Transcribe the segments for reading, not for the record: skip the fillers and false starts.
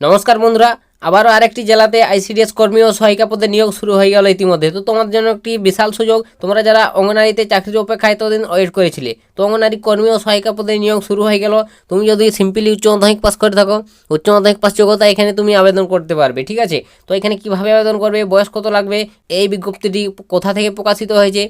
নমস্কার বন্ধুরা, আবারও আরেকটি জেলাতে আইসিডিএস কর্মী ও সহায়িকা পদে নিয়োগ শুরু হয়ে গেল ইতিমধ্যে। তো তোমাদের জন্য একটি বিশাল সুযোগ। তোমরা যারা অঙ্গনারীতে চাকরির অপেক্ষায় এতদিন ওয়েট করেছিলে, তো অঙ্গনারী কর্মী ও সহায়িকা পদে নিয়োগ শুরু হয়ে গেল। তুমি যদি সিম্পলি উচ্চ মাধ্যমিক পাস করে থাকো, উচ্চ মাধ্যমিক পাস যোগ্যতা এখানে তুমি আবেদন করতে পারবে। ঠিক আছে, তো এখানে কিভাবে আবেদন করবে, বয়স কত লাগবে, এই বিজ্ঞপ্তিটি কোথা থেকে প্রকাশিত হয়েছে,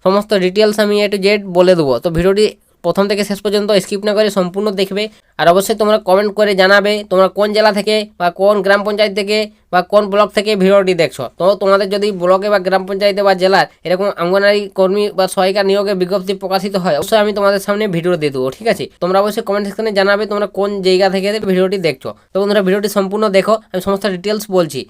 সমস্ত ডিটেলস আমি A to Z বলে দেবো। তো ভিডিওটি প্রথম থেকে শেষ পর্যন্ত স্কিপ না করে সম্পূর্ণ দেখবে। আর অবশ্যই তোমরা কমেন্ট করে জানাবে তোমরা কোন জেলা থেকে বা কোন গ্রাম পঞ্চায়েত থেকে বা কোন ব্লক থেকে ভিডিওটি দেখছো। তো তোমাদের যদি ব্লকে বা গ্রাম পঞ্চায়েতে বা জেলার এরকম অঙ্গনারী কর্মী বা সহায়িকা নিয়োগের বিজ্ঞপ্তি প্রকাশিত হয়, অবশ্যই আমি তোমাদের সামনে ভিডিও দিয়ে দেবো। ঠিক আছে, তোমরা অবশ্যই কমেন্ট সেকশনে জানাবে তোমরা কোন জায়গা থেকে ভিডিওটি দেখছো। তো বন্ধুরা ভিডিওটি সম্পূর্ণ দেখো, আমি সমস্ত ডিটেলস বলছি।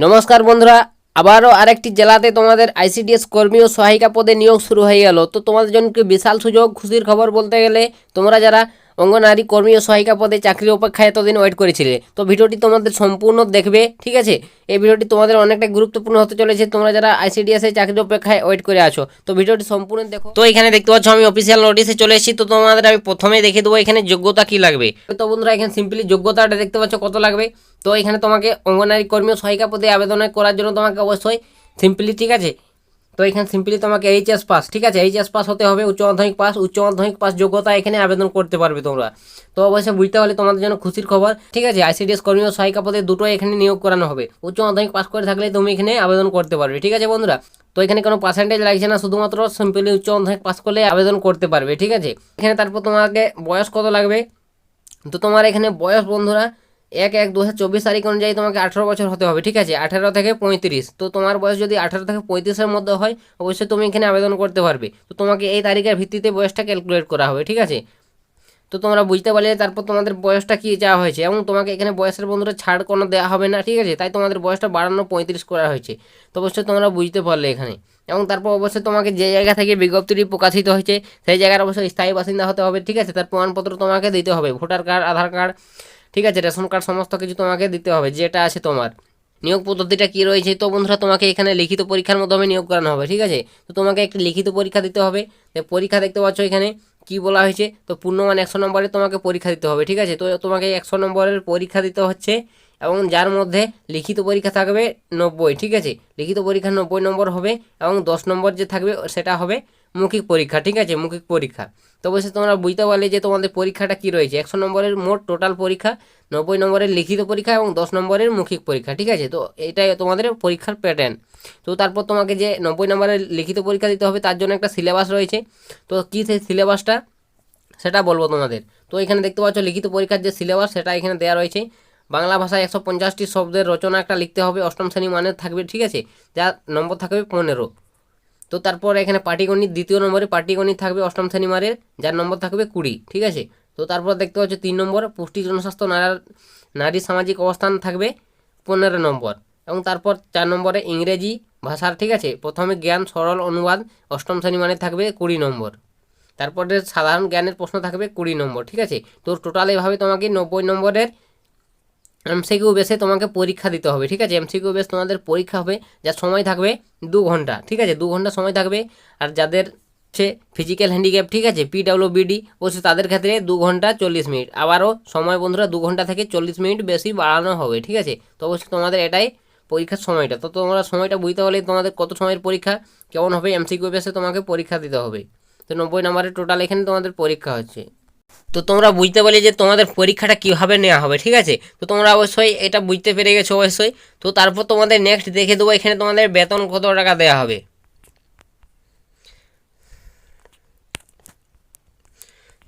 নমস্কার বন্ধুরা, আবারও আরেকটি জেলাতে তোমাদের আইসিডিএস কর্মী ও সহায়িকা পদে নিয়োগ শুরু হয়ে গেল। তো তোমাদের জন্য কি বিশাল সুযোগ, খুশির খবর বলতে গেলে। তোমরা যারা অঙ্গনারী কর্মী ও সহায়িকা পদে চাকরির অপেক্ষায় এতদিন ওয়েট করেছিলে, তো ভিডিওটি তোমাদের সম্পূর্ণ দেখবে। ঠিক আছে, এই ভিডিওটি তোমাদের অনেকটা গুরুত্বপূর্ণ হতে চলেছে। তোমরা যারা আইসিডিএস এর চাকরির অপেক্ষায় ওয়েট করে আছো, তো ভিডিওটি সম্পূর্ণ দেখো। তো এখানে দেখতে পাচ্ছ আমি অফিসিয়াল নোটিশে চলে এসেছি। তো তোমাদের আমি প্রথমে দেখে দেবো এখানে যোগ্যতা কি লাগবে। তো বন্ধুরা এখানে সিম্পলি যোগ্যতাটা দেখতে পাচ্ছ কত লাগবে। তো এখানে তোমাকে অঙ্গনারী কর্মী ও সহায়িকা পদে আবেদন করার জন্য তোমাকে অবশ্যই সিম্পলি, ঠিক আছে, তো এখানে সিম্পলি তোমাকে এইচএস পাস, ঠিক আছে, এইচএস পাস হতে হবে, উচ্চ মাধ্যমিক পাস যোগ্যতা এখানে আবেদন করতে পারবে তোমরা। তো অবশ্যই বুঝতে পারলে তোমাদের জন্য খুশির খবর। ঠিক আছে, আইসিডিএস কর্মী ও সহায়িকা পদে দুটোই এখানে নিয়োগ করানো হবে। উচ্চ মাধ্যমিক পাস করে থাকলে তুমি এখানে আবেদন করতে পারবে। ঠিক আছে বন্ধুরা, তো এখানে কোনো পার্সেন্টেজ লাগছে না, শুধুমাত্র সিম্পলি উচ্চ মাধ্যমিক পাস করলে আবেদন করতে পারবে। ঠিক আছে, এখানে তারপর তোমাকে বয়স কত লাগবে। তো তোমার এখানে বয়স বন্ধুরা 1/1/2024 অনুযায়ী তোমাকে 18 বছর হতে হবে। ঠিক আছে, 18 থেকে 35। তো তোমার বয়স যদি 18 থেকে 35-এর মধ্যে হয়, অবশ্যই তুমি এখানে আবেদন করতে পারবে। তো তোমাকে এই তারিখের ভিত্তিতে বয়সটা ক্যালকুলেট করা হবে। ঠিক আছে, তো তোমরা বুঝতে পারলে তারপর তোমাদের বয়সটা কি চাওয়া হয়েছে, এবং তোমাকে এখানে বয়সের বন্ধুরা ছাড় কোনো দেওয়া হবে না। ঠিক আছে, তাই তোমাদের বয়সটা 52-35 করা হয়েছে। তো অবশ্যই তোমরা বুঝতে পারলে এখানে। এবং তারপর অবশ্যই তোমাকে যে জায়গা থেকে বিজ্ঞপ্তিটি প্রকাশিত হয়েছে সেই জায়গার অবশ্যই স্থায়ী বাসিন্দা হতে হবে। ঠিক আছে, তার প্রমাণপত্র তোমাকে দিতে হবে, ভোটার কার্ড, আধার কার্ড, ঠিক আছে, রেশন কার্ড, সমস্ত কিছু তোমাকে দিতে হবে যেটা আছে তোমার। নিয়োগ পদ্ধতিটা কী রয়েছে, তো বন্ধুরা তোমাকে এখানে লিখিত পরীক্ষার মাধ্যমে নিয়োগ করানো হবে। ঠিক আছে, তো তোমাকে একটি লিখিত পরীক্ষা দিতে হবে। পরীক্ষা দেখতে পাচ্ছ এখানে কি বলা হয়েছে, তো পূর্ণমান 100 নম্বরে তোমাকে পরীক্ষা দিতে হবে। ঠিক আছে, তো তোমাকে 100 নম্বরের পরীক্ষা দিতে হচ্ছে, এবং যার মধ্যে লিখিত পরীক্ষা থাকবে 90। ঠিক আছে, লিখিত পরীক্ষা 90 নম্বর হবে, এবং 10 নম্বর যে থাকবে সেটা হবে মৌখিক পরীক্ষা। ঠিক আছে, মৌখিক পরীক্ষা। তো অবশ্যই তোমরা বুঝতে পারলে যে তোমাদের পরীক্ষাটা কী রয়েছে, 100 নম্বরের মোট টোটাল পরীক্ষা, 90 নম্বরের লিখিত পরীক্ষা এবং 10 নম্বরের মৌখিক পরীক্ষা। ঠিক আছে, তো এটাই তোমাদের পরীক্ষার প্যাটার্ন। তো তারপর তোমাকে যে 90 নম্বরের লিখিত পরীক্ষা দিতে হবে তার জন্য একটা সিলেবাস রয়েছে। তো কী সেই সিলেবাসটা সেটা বলবো তোমাদের। তো এখানে দেখতে পাচ্ছ লিখিত পরীক্ষার যে সিলেবাস সেটা এখানে দেওয়া রয়েছে। বাংলা ভাষায় 150টি শব্দের রচনা একটা লিখতে হবে, অষ্টম শ্রেণী মানের থাকবে। ঠিক আছে, যার নম্বর থাকবে 15। তো তারপর এখানে পাটিগণিত, দ্বিতীয় নম্বরে পাটিগণিত থাকবে অষ্টম শ্রেণী মানের, যার নম্বর থাকবে 20। ঠিক আছে, তো তারপর দেখতে পাচ্ছ 3 নম্বর পুষ্টি জনস্বাস্থ্য নারী সামাজিক অবস্থান থাকবে 15 নম্বর, এবং তারপর 4 নম্বরে ইংরেজি ভাষার, ঠিক আছে, প্রথমে জ্ঞান সরল অনুবাদ অষ্টম শ্রেণী মানের থাকবে 20 নম্বর। তারপরে সাধারণ জ্ঞানের প্রশ্ন থাকবে 20 নম্বর। ঠিক আছে, তো টোটাল এভাবে তোমাকে 90 নম্বরের এমসিকিউ বেসে তোমাকে পরীক্ষা দিতে হবে। ঠিক আছে, এমসিকিউ বেস তোমাদের পরীক্ষা হবে, যার সময় থাকবে 2 ঘন্টা। ঠিক আছে, 2 ঘন্টা সময় থাকবে। আর যাদের হচ্ছে ফিজিক্যাল হ্যান্ডিক্যাপ, ঠিক আছে, পিডব্লিউবিডি, অবশ্যই তাদের ক্ষেত্রে 2 ঘন্টা 40 মিনিট। আবারও সময় বন্ধুরা 2 ঘন্টা থেকে 40 মিনিট বেশি বাড়ানো হবে। ঠিক আছে, তো অবশ্যই তোমাদের এটাই পরীক্ষার সময়টা। তো তোমরা সময়টা বুঝতে পারলে তোমাদের কত সময়ের পরীক্ষা কেমন হবে, এমসিকিউ বেসে তোমাকে পরীক্ষা দিতে হবে। তো 90 নম্বরের টোটাল এখানে তোমাদের পরীক্ষা হচ্ছে। তো তোমরা বুঝতে পারলে যে তোমাদের পরীক্ষাটা কীভাবে নেওয়া হবে। ঠিক আছে, তো তোমরা অবশ্যই এটা বুঝতে পেরে গেছো অবশ্যই। তো তারপর তোমাদের নেক্সট দেখে দেবো এখানে তোমাদের বেতন কত টাকা দেওয়া হবে।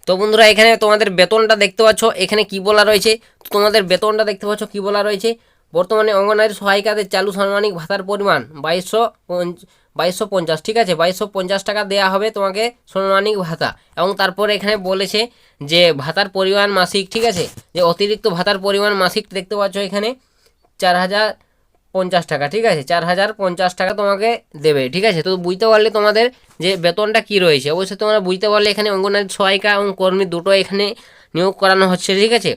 তো বন্ধুরা এখানে তোমাদের বেতনটা দেখতে পাচ্ছ এখানে কি বলা রয়েছে। তো তোমাদের বেতনটা দেখতে পাচ্ছ কি বলা রয়েছে। বর্তমানে অঙ্গনারী সহায়িকাদের চালু সাম্মানিক ভাতার পরিমাণ 2250। ঠিক আছে, 2250 টাকা দেওয়া হবে তোমাকে সম্মানিক ভাতা। এবং তারপরে এখানে বলেছে যে ভাতার পরিমাণ মাসিক, ঠিক আছে, যে অতিরিক্ত ভাতার পরিমাণ মাসিক দেখতে পাচ্ছ এখানে 4050 টাকা। ঠিক আছে, 4050 টাকা তোমাকে দেবে। ঠিক আছে, তো বুঝতে পারলে তোমাদের যে বেতনটা কি রয়েছে। অবশ্যই তোমরা বুঝতে পারলে এখানে অঙ্গনারী সহায়িকা এবং কর্মী দুটো এখানে নিয়োগ করানো হচ্ছে। ঠিক আছে,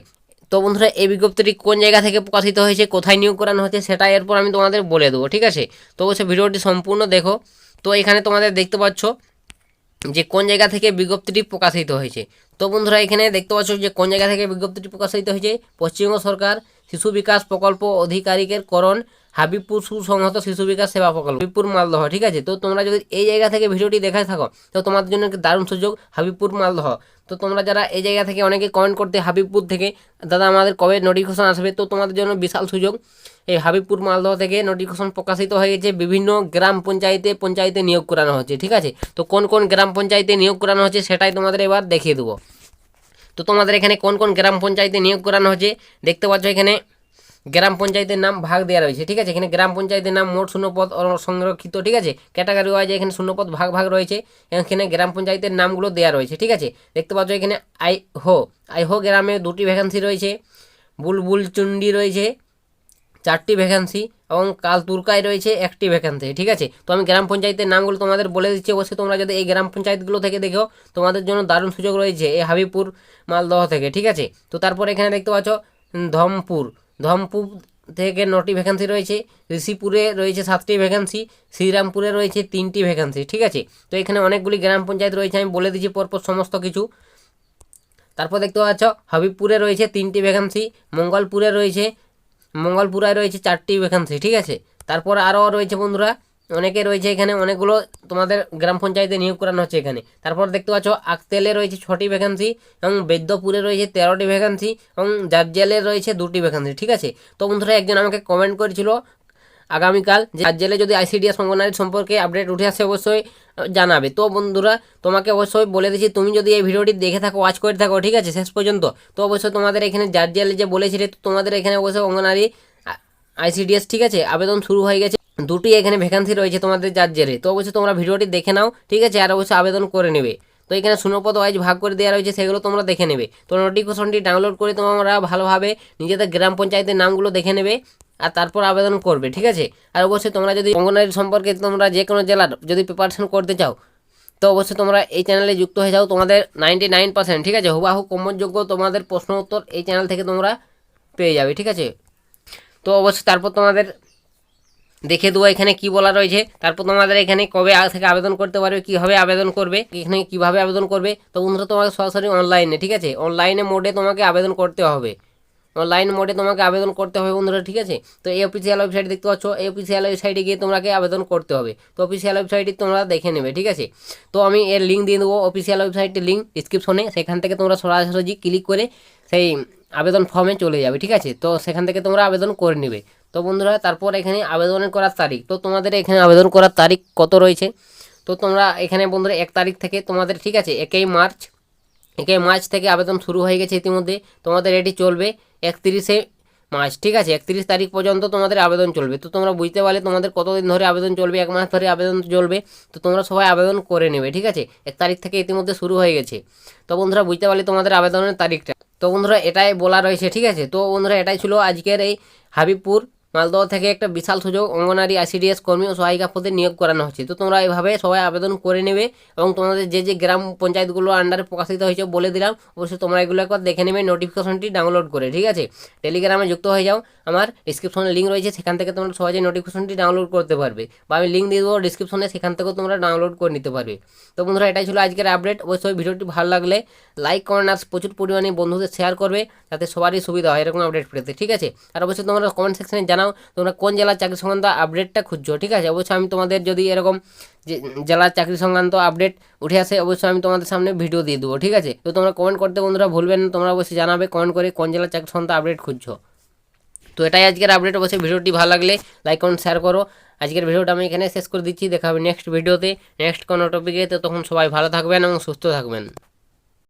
তো বন্ধুরা এই বিজ্ঞপ্তিটি কোন জায়গা থেকে প্রকাশিত হয়েছে, কোথায় নিয়োগ করানো হচ্ছে, সেটা এরপর আমি তোমাদের বলে দেবো। ঠিক আছে, তো অবশ্যই ভিডিওটি সম্পূর্ণ দেখো। তো এখানে তোমাদের দেখতে পাচ্ছ যে কোন জায়গা থেকে বিজ্ঞপ্তিটি প্রকাশিত হয়েছে। তো বন্ধুরা এখানে দেখতে পাচ্ছ যে কোন জায়গা থেকে বিজ্ঞপ্তিটি প্রকাশিত হয়েছে, পশ্চিমবঙ্গ সরকার শিশু বিকাশ প্রকল্প আধিকারিকের করণ হাবিবপুর সুসংহত শিশু বিকাশ সেবা প্রকল্প হাবিবপুর মালদহ। ঠিক আছে, তো তোমরা যদি এই জায়গা থেকে ভিডিওটি দেখে থাকো তো তোমাদের জন্য একটা দারুণ সুযোগ, হাবিবপুর মালদহ। তো তোমরা যারা এই জায়গা থেকে অনেকে কমেন্ট করতে হাবিবপুর থেকে দাদা আমাদের কবে নোটিফিকেশন আসবে, তো তোমাদের জন্য বিশাল সুযোগ। এই হাবিবপুর মালদহ থেকে নোটিফিকেশন প্রকাশিত হয়ে গেছে, বিভিন্ন গ্রাম পঞ্চায়েতে নিয়োগ করানো হচ্ছে। ঠিক আছে, তো কোন কোন গ্রাম পঞ্চায়েতে নিয়োগ করানো হচ্ছে সেটাই তোমাদের এবার দেখিয়ে দেবো। তো তোমাদের এখানে কোন কোন গ্রাম পঞ্চায়েতে নিয়োগ করানো হচ্ছে দেখতে পাচ্ছ, এখানে গ্রাম পঞ্চায়েতের নাম ভাগ দেওয়া রয়েছে। ঠিক আছে, এখানে গ্রাম পঞ্চায়েতের নাম মোট শূন্যপদ সংরক্ষিত। ঠিক আছে, ক্যাটাগরি ওয়াইজ এখানে শূন্যপদ ভাগ রয়েছে, এখানে গ্রাম পঞ্চায়েতের নামগুলো দেওয়া রয়েছে। ঠিক আছে, দেখতে পাচ্ছ এখানে আইহো গ্রামে 2টি ভ্যাকান্সি রয়েছে, বুলবুলচুন্ডি রয়েছে 4টি ভ্যাকান্সি এবং কালতুরকায় রয়েছে 1টি ভ্যাকান্সি। ঠিক আছে, তো আমি গ্রাম পঞ্চায়েতের নামগুলো তোমাদের বলে দিচ্ছি, অবশ্যই তোমরা যদি এই গ্রাম পঞ্চায়েতগুলো থেকে দেখো তোমাদের জন্য দারুণ সুযোগ রয়েছে এই হাবিবপুর মালদহ থেকে। ঠিক আছে, তো তারপর এখানে দেখতে পাচ্ছ ধমপুর থেকে 9টি ভ্যাকান্সি রয়েছে, ঋষিপুরে রয়েছে 7টি ভ্যাকান্সি, শ্রীরামপুরে রয়েছে 3টি ভ্যাকান্সি। ঠিক আছে, তো এখানে অনেকগুলি গ্রাম পঞ্চায়েত রয়েছে, আমি বলে দিচ্ছি পরপর সমস্ত কিছু। তারপর দেখতে পাচ্ছ হাবিবপুরে রয়েছে 3টি ভ্যাকান্সি, মঙ্গলপুরায় রয়েছে 4টি ভ্যাকান্সি। ঠিক আছে, তারপর আরও রয়েছে বন্ধুরা অনেকে রয়েছে, এখানে অনেকগুলো তোমাদের গ্রাম পঞ্চায়েতে নিয়োগ করানো হচ্ছে এখানে। তারপর দেখতে পাচ্ছ আকতেলে রয়েছে 6টি ভ্যাকান্সি এবং বৈদ্যপুরে রয়েছে 13টি ভ্যাকান্সি এবং জারজেলে রয়েছে 2টি ভ্যাকান্সি। ঠিক আছে, তো বন্ধুরা একজন আমাকে কমেন্ট করেছিল আগামীকাল যে জারজেলে যদি আইসিডিএস অঙ্গনারী সম্পর্কে আপডেট উঠে আসে অবশ্যই জানাবে। তো বন্ধুরা তোমাকে অবশ্যই বলে দিচ্ছি, তুমি যদি এই ভিডিওটি দেখে থাকো, ওয়াচ করে থাকো, ঠিক আছে শেষ পর্যন্ত, তো অবশ্যই তোমাদের এখানে জারজেলে যে বলেছিলে তো তোমাদের এখানে অবশ্যই অঙ্গনারী আইসিডিএস ঠিক আছে আবেদন শুরু হয়ে গেছে, 2টি এখানে ভ্যাকান্সি রয়েছে তোমাদের জারজেলে। তো অবশ্যই তোমরা ভিডিওটি দেখে নাও, ঠিক আছে, আর অবশ্যই আবেদন করে নেবে। তো এখানে শূন্যপদ ওয়াইজ ভাগ করে দেওয়া রয়েছে, সেগুলো তোমরা দেখে নেবে। তো নোটিফিকেশনটি ডাউনলোড করে তোমরা ভালোভাবে নিজেদের গ্রাম পঞ্চায়েতের নামগুলো দেখে নেবে আর তারপর আবেদন করবে। ঠিক আছে, আর অবশ্যই তোমরা যদি অঙ্গনারী সম্পর্কে তোমরা যে কোনো জেলার যদি প্রিপারেশন করতে চাও তো অবশ্যই তোমরা এই চ্যানেলে যুক্ত হয়ে যাও, তোমাদের 99% ঠিক আছে হুবাহু কমনযোগ্য তোমাদের প্রশ্ন উত্তর এই চ্যানেল থেকে তোমরা পেয়ে যাবে। ঠিক আছে, তো অবশ্যই তারপর তোমাদের দেখে দেবো এখানে কি বলা রয়েছে, তারপর তোমাদের এখানে কবে থেকে আবেদন করতে পারবে, কীভাবে আবেদন করবে, এখানে কীভাবে আবেদন করবে। তো বন্ধুরা তোমাকে সরাসরি অনলাইনে, ঠিক আছে অনলাইনে মোডে তোমাকে আবেদন করতে হবে, অনলাইন মোডে তোমাকে আবেদন করতে হবে বন্ধুরা। ঠিক আছে, তো এই অফিসিয়াল ওয়েবসাইট দেখতে পাচ্ছ, এই অফিসিয়াল ওয়েবসাইটে গিয়ে তোমাকে আবেদন করতে হবে। তো অফিসিয়াল ওয়েবসাইটটি তোমরা দেখে নেবে। ঠিক আছে, তো আমি এর লিঙ্ক দিয়ে দেবো, অফিসিয়াল ওয়েবসাইটের লিঙ্ক ডিসক্রিপশনে, সেখান থেকে তোমরা সরাসরি ক্লিক করে সেই আবেদন ফর্মে চলে যাবে। ঠিক আছে, তো সেখান থেকে তোমরা আবেদন করে নেবে। তো বন্ধুরা তারপর এখানে আবেদন করার তারিখ, তো তোমাদের এখানে আবেদন করার তারিখ কত রয়েছে, তো তোমরা এখানে বন্ধুরা 1 তারিখ থেকে তোমাদের, ঠিক আছে 1 মার্চ থেকে আবেদন শুরু হয়ে গেছে ইতিমধ্যে, তোমাদের এটি চলবে 31 মার্চ। ঠিক আছে, 31 তারিখ পর্যন্ত তোমাদের আবেদন চলবে। তো তোমরা বুঝতে পারলে তোমাদের কতদিন ধরে আবেদন চলবে, 1 মাস ধরে আবেদন চলবে। তো তোমরা সবাই আবেদন করে নেবে। ঠিক আছে, 1 তারিখ থেকে ইতিমধ্যে শুরু হয়ে গেছে। তো বন্ধুরা বুঝতে পারলে তোমাদের আবেদনের তারিখটা, তো বন্ধুরা এটাই বলা রয়েছে। ঠিক আছে, তো বন্ধুরা এটাই ছিল আজকের এই হাবিবপুর মালদহ থেকে একটা বিশাল সুযোগ, অঙ্গনারী আইসিডিএস কর্মী ও সহায়িকা পদে নিয়োগ করানো হচ্ছে। তো তোমরা এইভাবে সবাই আবেদন করে নেবে এবং তোমাদের যে গ্রাম পঞ্চায়েতগুলো আন্ডারে প্রকাশিত হয়েছে বলে দিলাম, অবশ্যই তোমরা এগুলো একবার দেখে নেবে নোটিফিকেশনটি ডাউনলোড করে। ঠিক আছে, টেলিগ্রামে যুক্ত হয়ে যাও, আমার ডিসক্রিপশনে লিঙ্ক রয়েছে, সেখান থেকে তোমরা সহজে নোটিফিকেশনটি ডাউনলোড করতে পারবে, বা আমি লিঙ্ক দিয়ে দেবো ডিসক্রিপশনে, সেখান থেকেও তোমরা ডাউনলোড করে নিতে পারবে। তো বন্ধুরা এটাই ছিল আজকের আপডেট। অবশ্যই ভিডিওটি ভালো লাগলে লাইক কমেন্ট আর প্রচুর পরিমাণে বন্ধুদের শেয়ার করবে, যাতে সবারই সুবিধা হয় এরকম আপডেট পেতে। ঠিক আছে, আর অবশ্যই তোমরা কমেন্ট সেকশনে জানাও তোমরা কোন জেলার চাকরি সংক্রান্ত আপডেটটা খুঁজছো। ঠিক আছে, অবশ্যই আমি তোমাদের যদি এরকম যে জেলার চাকরি সংক্রান্ত আপডেট উঠে আসে অবশ্যই আমি তোমাদের সামনে ভিডিও দিয়ে দেবো। ঠিক আছে, তো তোমরা কমেন্ট করতে বন্ধুরা ভুলবেন না, তোমরা অবশ্যই জানাবে কমেন্ট করে কোন জেলার চাকরি সংক্রান্ত আপডেট খুঁজছো। তো এটাই আজকের আপডেট। অবশ্যই ভিডিওটি ভালো লাগলে লাইক কমেন্ট শেয়ার করো। আজকের ভিডিওটা আমি এখানে শেষ করে দিচ্ছি, দেখা হবে নেক্সট ভিডিওতে নেক্সট কোনো টপিকে। তো তখন সবাই ভালো থাকবেন এবং সুস্থ থাকবেন।